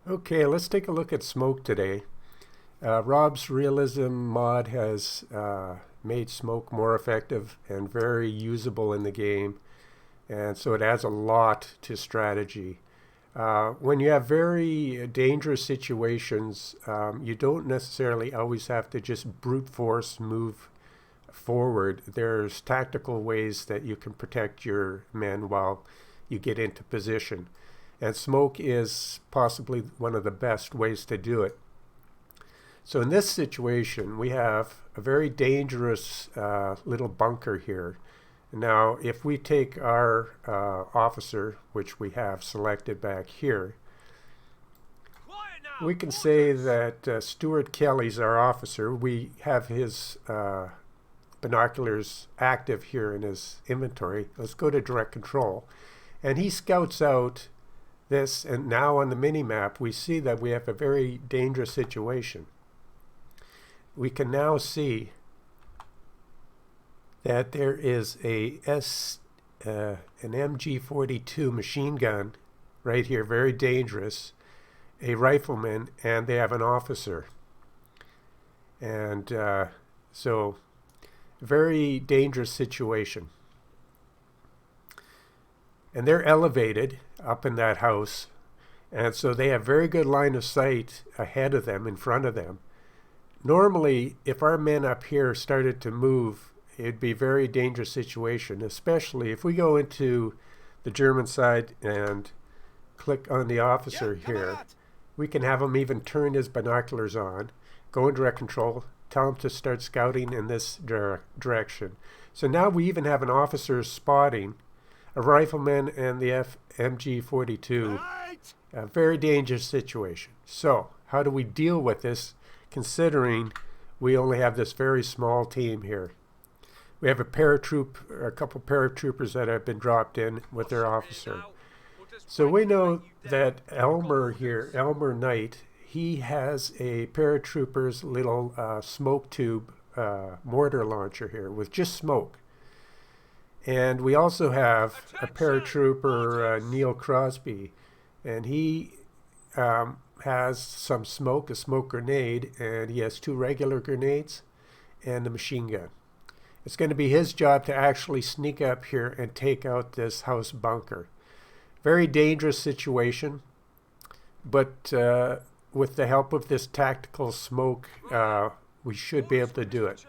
Okay, let's take a look at smoke today. Rob's Realism mod has made smoke more effective and very usable in the game, and so it adds a lot to strategy. When you have very dangerous situations, you don't necessarily always have to just brute force move forward. There's tactical ways that you can protect your men while you get into position. And smoke is possibly one of the best ways to do it. So in this situation, we have a very dangerous little bunker here. Now, if we take our officer, which we have selected back here, we can say that Stuart Kelly's our officer. We have his binoculars active here in his inventory. Let's go to direct control. And he scouts out this, and now on the mini map we see that we have a very dangerous situation. We can now see that there is an MG42 machine gun right here, very dangerous, a rifleman, and they have an officer. And so very dangerous situation. And they're elevated up in that house, and so they have very good line of sight ahead of them, in front of them. Normally, if our men up here started to move, it'd be a very dangerous situation, especially if we go into the German side and click on the officer here. We can have him even turn his binoculars on, go in direct control, tell him to start scouting in this direction. So now we even have an officer spotting a rifleman and the MG42. A very dangerous situation. So how do we deal with this, considering we only have this very small team here? We have a couple paratroopers that have been dropped in with their officer. So we know that Elmer here, Elmer Knight, he has a paratrooper's little smoke tube mortar launcher here with just smoke. And we also have a paratrooper, Neil Crosby, and he has some smoke, a smoke grenade, and he has 2 regular grenades and a machine gun. It's going to be his job to actually sneak up here and take out this house bunker. Very dangerous situation, but with the help of this tactical smoke, we should be able to do it.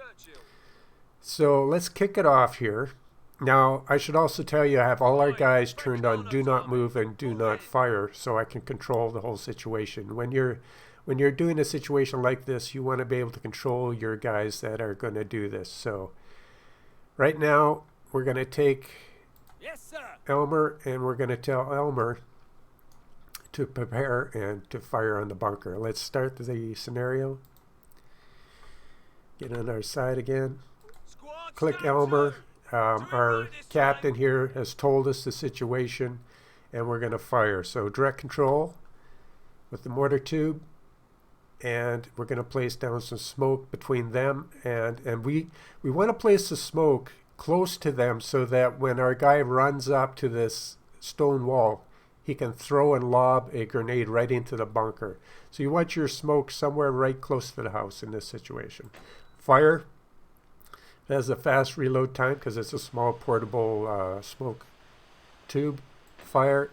So let's kick it off here. Now, I should also tell you, I have all our guys turned on do not move and do not fire, so I can control the whole situation. When you're doing a situation like this, you want to be able to control your guys that are going to do this. So right now, we're going to take Elmer, and we're going to tell Elmer to prepare and to fire on the bunker. Let's start the scenario. Get on our side again. Click Elmer. Our captain here has told us the situation, and we're going to fire. So direct control with the mortar tube, and we're going to place down some smoke between them, and we want to place the smoke close to them so that when our guy runs up to this stone wall, he can throw and lob a grenade right into the bunker. So you want your smoke somewhere right close to the house in this situation. Fire. It has a fast reload time because it's a small portable smoke tube. Fire.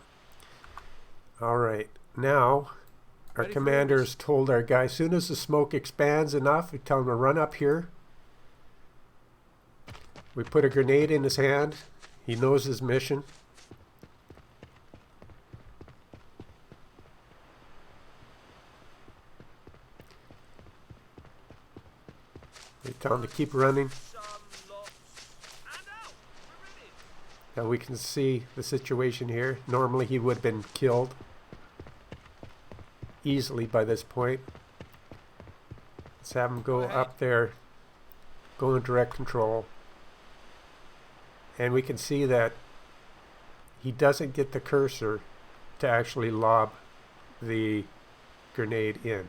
All right. Now, our commander has told our guy, as soon as the smoke expands enough, we tell him to run up here. We put a grenade in his hand. He knows his mission. We tell him to keep running. Now we can see the situation here. Normally he would have been killed easily by this point. Let's have him go up there, go in direct control. And we can see that he doesn't get the cursor to actually lob the grenade in,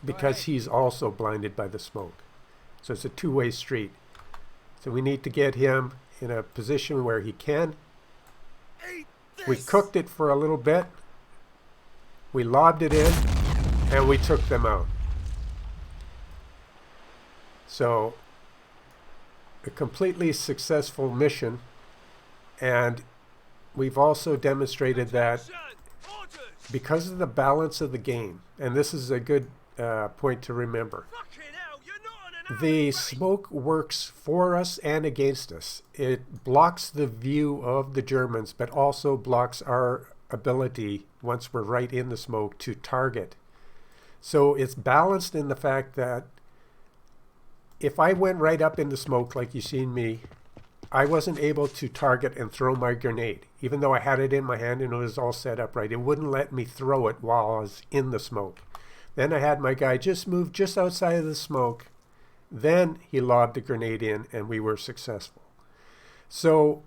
because he's also blinded by the smoke. So it's a two-way street. So we need to get him in a position where he can We cooked it for a little bit. We lobbed it in, and we took them out. So, a completely successful mission. And we've also demonstrated that because of the balance of the game, and this is a good point to remember, the smoke works for us and against us. It blocks the view of the Germans, but also blocks our ability, once we're right in the smoke, to target. So it's balanced in the fact that if I went right up in the smoke like you've seen me, I wasn't able to target and throw my grenade. Even though I had it in my hand and it was all set up right, it wouldn't let me throw it while I was in the smoke. Then I had my guy just move just outside of the smoke. Then he lobbed the grenade in and we were successful. So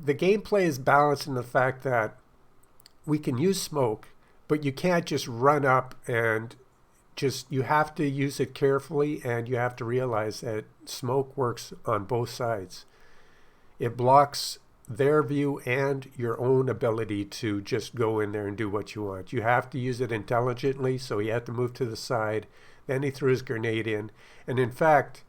the gameplay is balanced in the fact that we can use smoke, but you can't just run up and you have to use it carefully, and you have to realize that smoke works on both sides. It blocks their view and your own ability to just go in there and do what you want. You have to use it intelligently, so he had to move to the side. Then he threw his grenade in. And in fact,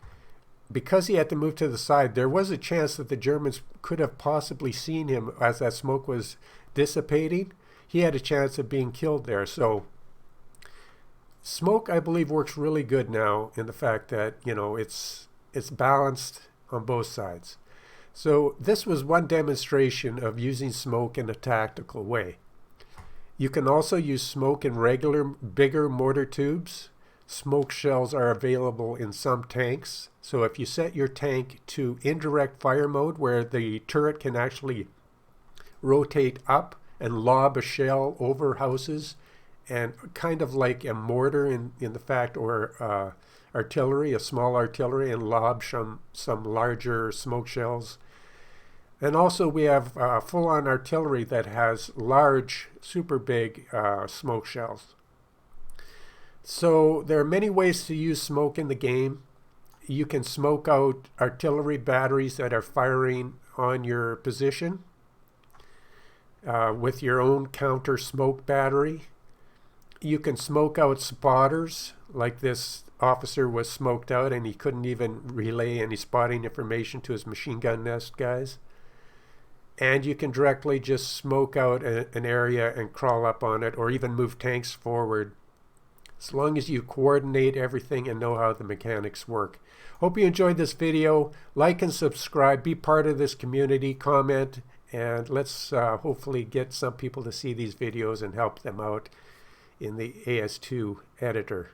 because he had to move to the side, there was a chance that the Germans could have possibly seen him as that smoke was dissipating. He had a chance of being killed there. So smoke, I believe, works really good now in the fact that, it's balanced on both sides. So this was one demonstration of using smoke in a tactical way. You can also use smoke in regular, bigger mortar tubes. Smoke shells are available in some tanks. So if you set your tank to indirect fire mode, where the turret can actually rotate up and lob a shell over houses, and kind of like a mortar in the fact, or artillery, a small artillery, and lob some larger smoke shells. And also we have full-on artillery that has large, super big smoke shells. So there are many ways to use smoke in the game. You can smoke out artillery batteries that are firing on your position with your own counter smoke battery. You can smoke out spotters, like this officer was smoked out and he couldn't even relay any spotting information to his machine gun nest guys. And you can directly just smoke out an area and crawl up on it, or even move tanks forward, as long as you coordinate everything and know how the mechanics work. Hope you enjoyed this video. Like and subscribe. Be part of this community. Comment. And let's hopefully get some people to see these videos and help them out in the AS2 editor.